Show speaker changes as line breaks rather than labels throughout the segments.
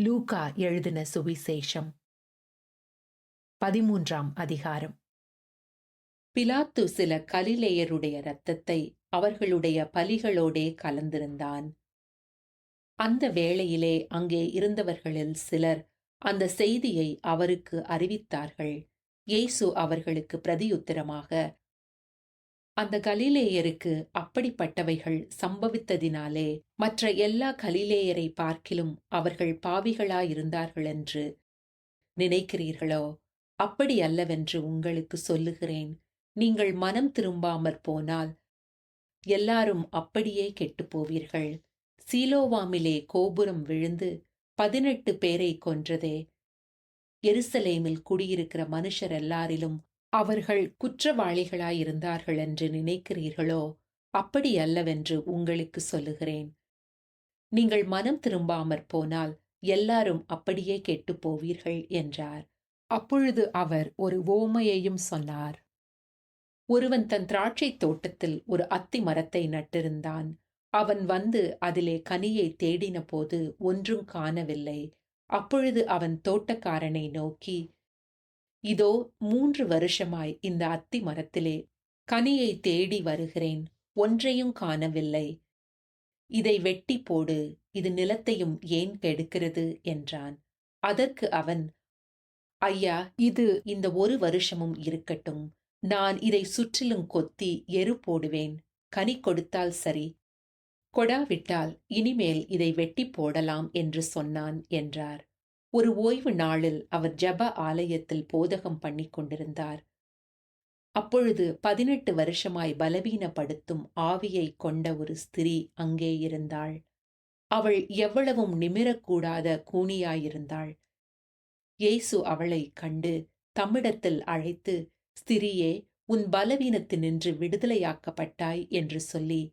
லூக்கா எழுதின சுவிசேஷம் 13ஆம் அதிகாரம். பிலாத்து சில கலிலேயருடைய இரத்தத்தை அவர்களுடைய பலிகளோடே கலந்திருந்தான். அந்த வேளையிலே அங்கே இருந்தவர்களில் சிலர் அந்த செய்தியை அவருக்கு அறிவித்தார்கள். இயேசு அவர்களுக்கு பிரதியுத்தரமாக, அந்த கலிலேயருக்கு அப்படிப்பட்டவைகள் சம்பவித்ததினாலே மற்ற எல்லா கலிலேயரை பார்க்கிலும் அவர்கள் பாவிகளாயிருந்தார்களென்று நினைக்கிறீர்களோ? அப்படி அல்லவென்று உங்களுக்கு சொல்லுகிறேன். நீங்கள் மனம் திரும்பாமற் போனால் எல்லாரும் அப்படியே கெட்டுப் போவீர்கள். சீலோவாமிலே கோபுரம் விழுந்து 18 பேரை கொன்றதே, எருசலேமில் குடியிருக்கிற மனுஷர் எல்லாரிலும் அவர்கள் குற்றவாளிகளாயிருந்தார்கள் என்று நினைக்கிறீர்களோ? அப்படி அல்லவென்று உங்களுக்கு சொல்லுகிறேன். நீங்கள் மனம் திரும்பாமற் போனால் எல்லாரும் அப்படியே கெட்டுப் போவீர்கள் என்றார். அப்பொழுது அவர் ஒரு உவமையையும் சொன்னார். ஒருவன் தன் திராட்சைத் தோட்டத்தில் ஒரு அத்தி மரத்தை நட்டிருந்தான். அவன் வந்து அதிலே கனியை தேடின போது ஒன்றும் காணவில்லை. அப்பொழுது அவன் தோட்டக்காரனை நோக்கி, இதோ 3 வருஷமாய் இந்த அத்தி மரத்திலே கனியை தேடி வருகிறேன், ஒன்றையும் காணவில்லை. இதை வெட்டி போடு, இது நிலத்தையும் ஏன் கெடுக்கிறது என்றான். அதற்கு அவன், ஐயா, இது இந்த 1 வருஷமும் இருக்கட்டும். நான் இதை சுற்றிலும் கொத்தி எரு போடுவேன். கனி கொடுத்தால் சரி, கொடாவிட்டால் இனிமேல் இதை வெட்டி போடலாம் என்று சொன்னான் என்றார். ஒரு ஓய்வு நாளில் அவர் ஜெப ஆலயத்தில் போதகம் பண்ணிக் கொண்டிருந்தார். அப்பொழுது 18 வருஷமாய் பலவீனப்படுத்தும் ஆவியை கொண்ட ஒரு ஸ்திரீ அங்கே இருந்தாள். அவள் எவ்வளவும் நிமிரக்கூடாத கூனியாயிருந்தாள். இயேசு அவளை கண்டு தம்மிடத்தில் அழைத்து, ஸ்திரியே, உன் பலவீனத்தினின்று விடுதலையாக்கப்பட்டாய் என்று சொல்லி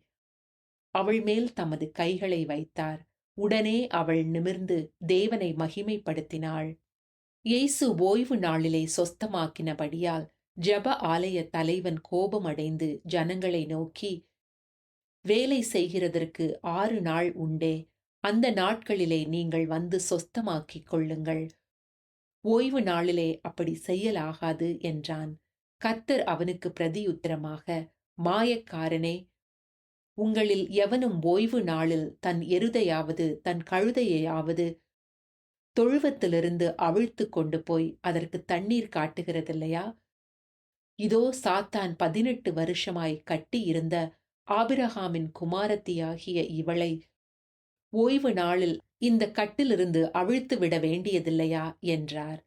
அவள் மேல் தமது கைகளை வைத்தார். உடனே அவள் நிமிர்ந்து தேவனை மகிமைப்படுத்தினாள். இயேசு ஓய்வு நாளிலே சொஸ்தமாக்கினபடியால் ஜெப ஆலய தலைவன் கோபமடைந்து ஜனங்களை நோக்கி, வேலை செய்கிறதற்கு 6 நாள் உண்டே, அந்த நாட்களிலே நீங்கள் வந்து சொஸ்தமாக்கிக் கொள்ளுங்கள். ஓய்வு நாளிலே அப்படி செய்யலாகாது என்றான். கர்த்தர் அவனுக்கு பிரதியுத்தரமாக, மாயக்காரனே, உங்களில் எவனும் ஓய்வு நாளில் தன் எருதையாவது தன் கழுதையாவது தொழுவத்திலிருந்து அவிழ்த்து கொண்டு போய் அதற்கு தண்ணீர் காட்டுகிறதில்லையா? இதோ சாத்தான் 18 வருஷமாய் கட்டி இருந்த ஆபிரகாமின் குமாரத்தியாகிய இவளை ஓய்வு நாளில் இந்த கட்டிலிருந்து அவிழ்த்து விட வேண்டியதில்லையா என்றார்.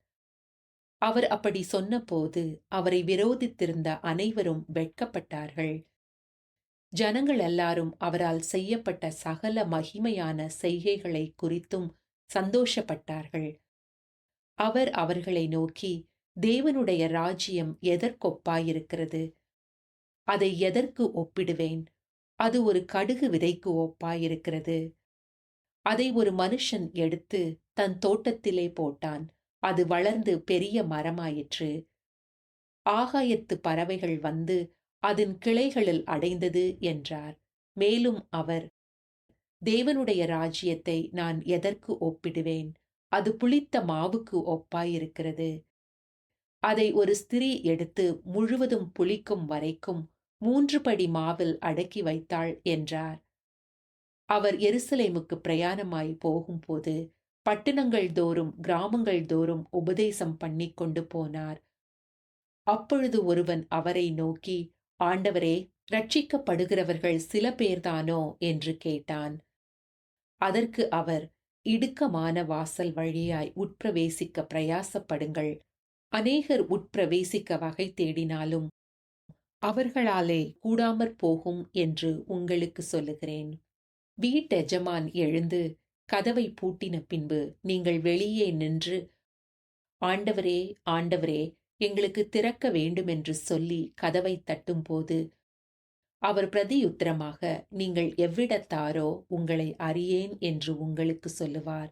அவர் அப்படி சொன்னபோது அவரை விரோதித்திருந்த அனைவரும் வெட்கப்பட்டார்கள். ஜனங்கள் எல்லாரும் அவரால் செய்யப்பட்ட சகல மகிமையான செய்கைகளை குறித்தும் சந்தோஷப்பட்டார்கள். அவர் அவர்களை நோக்கி, தேவனுடைய ராஜ்யம் எதற்கொப்பாயிருக்கிறது? அதை எதற்கு ஒப்பிடுவேன்? அது ஒரு கடுகு விதைக்கு ஒப்பாயிருக்கிறது. அதை ஒரு மனுஷன் எடுத்து தன் தோட்டத்திலே போட்டான். அது வளர்ந்து பெரிய மரமாயிற்று. ஆகாயத்து பறவைகள் வந்து அதன் கிளைகளில் அடைந்தது என்றார். மேலும் அவர், தேவனுடைய ராஜ்யத்தை நான் எதற்கு ஒப்பிடுவேன்? அது புளித்த மாவுக்கு ஒப்பாயிருக்கிறது. அதை ஒரு ஸ்திரீ எடுத்து முழுவதும் புளிக்கும் வரைக்கும் 3 படி மாவில் அடக்கி வைத்தாள் என்றார். அவர் எருசலேமுக்கு பிரயாணமாய் போகும்போது பட்டணங்கள் தோறும் கிராமங்கள் தோறும் உபதேசம் பண்ணிக் கொண்டு போனார். அப்பொழுது ஒருவன் அவரை நோக்கி, ஆண்டவரே, ரட்சிக்கப்படுகிறவர்கள் சில பேர்தானோ என்று கேட்டான். அதற்கு அவர், இடுக்கமான வாசல் வழியாய் உட்பிரவேசிக்க பிரயாசப்படுங்கள். அநேகர் உட்பிரவேசிக்க வகை தேடினாலும் அவர்களாலே கூடாமற் போகும் என்று உங்களுக்கு சொல்லுகிறேன். வீட்டெஜமான் எழுந்து கதவை பூட்டின பின்பு நீங்கள் வெளியே நின்று, ஆண்டவரே, ஆண்டவரே, எங்களுக்கு திறக்க வேண்டுமென்று சொல்லி கதவை தட்டும்போது அவர் பிரதியுத்தரமாக, நீங்கள் எவ்விடத்தாரோ, உங்களை அறியேன் என்று உங்களுக்கு சொல்லுவார்.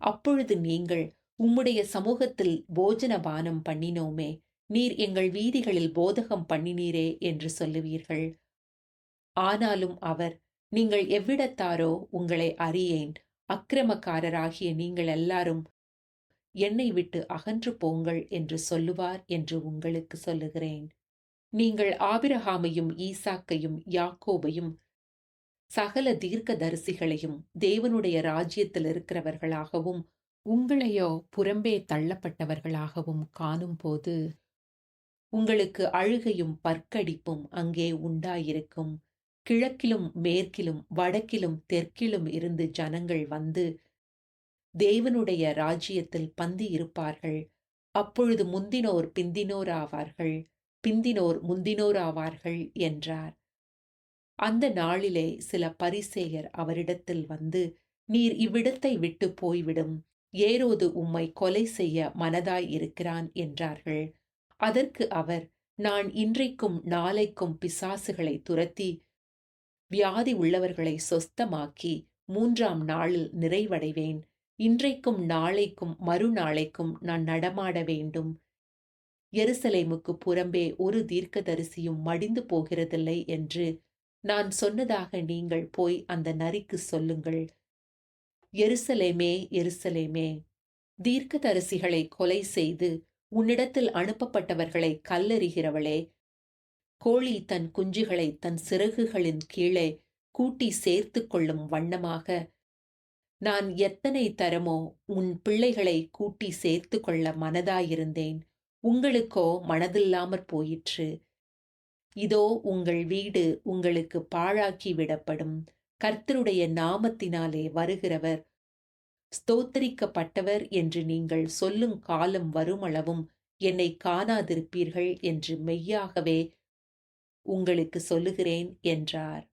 அப்பொழுது நீங்கள், உம்முடைய சமூகத்தில் போஜனபானம் பண்ணினோமே, நீர் எங்கள் வீதிகளில் போதகம் பண்ணினீரே என்று சொல்லுவீர்கள். ஆனாலும் அவர், நீங்கள் எவ்விடத்தாரோ, உங்களை அறியேன், அக்கிரமக்காரராகிய நீங்கள் எல்லாரும் என்னை விட்டு அகன்று போங்கள் என்று சொல்லுவார் என்று உங்களுக்கு சொல்லுகிறேன். நீங்கள் ஆபிரகாமையும் ஈசாக்கையும் யாக்கோபையும் சகல தீர்க்கதரிசிகளையும் தேவனுடைய ராஜ்யத்தில் இருக்கிறவர்களாகவும் உங்களையோ புறம்பே தள்ளப்பட்டவர்களாகவும் காணும்போது உங்களுக்கு அழுகையும் பற்கடிப்பும் அங்கே உண்டாயிருக்கும். கிழக்கிலும் மேற்கிலும் வடக்கிலும் தெற்கிலும் இருந்து ஜனங்கள் வந்து தேவனுடைய ராஜ்யத்தில் பந்தி இருப்பார்கள். அப்பொழுது முந்தினோர் பிந்தினோராவார்கள், பிந்தினோர் முந்தினோராவார்கள் என்றார். அந்த நாளிலே சில பரிசேயர் அவரிடத்தில் வந்து, நீர் இவ்விடத்தை விட்டு போய்விடும், ஏரோது உம்மை கொலை செய்ய மனதாய் இருக்கிறான் என்றார்கள். அதற்கு அவர், நான் இன்றைக்கும் நாளைக்கும் பிசாசுகளை துரத்தி வியாதி உள்ளவர்களை சொஸ்தமாக்கி 3ஆம் நாளில் நிறைவடைவேன். இன்றைக்கும் நாளைக்கும் மறுநாளைக்கும் நான் நடமாட வேண்டும். எருசலேமுக்கு புறம்பே ஒரு தீர்க்கதரிசியும் மடிந்து போகிறதில்லை என்று நான் சொன்னதாக நீங்கள் போய் அந்த நரிக்கு சொல்லுங்கள். எருசலேமே, எருசலேமே, தீர்க்கதரிசிகளை கொலை செய்து உன்னிடத்தில் அனுப்பப்பட்டவர்களை கல்லெறிகிறவளே, கோழி தன் குஞ்சுகளை தன் சிறகுகளின் கீழே கூட்டி சேர்த்து கொள்ளும் வண்ணமாக நான் எத்தனை தரமோ உன் பிள்ளைகளை கூட்டி சேர்த்து கொள்ள மனதாயிருந்தேன், உங்களுக்கோ மனதில்லாமற் போயிற்று. இதோ உங்கள் வீடு உங்களுக்கு பாழாக்கி விடப்படும். கர்த்தருடைய நாமத்தினாலே வருகிறவர் ஸ்தோத்தரிக்கப்பட்டவர் என்று நீங்கள் சொல்லுங் காலம் வருமளவும் என்னை காணாதிருப்பீர்கள் என்று மெய்யாகவே உங்களுக்கு சொல்லுகிறேன் என்றார்.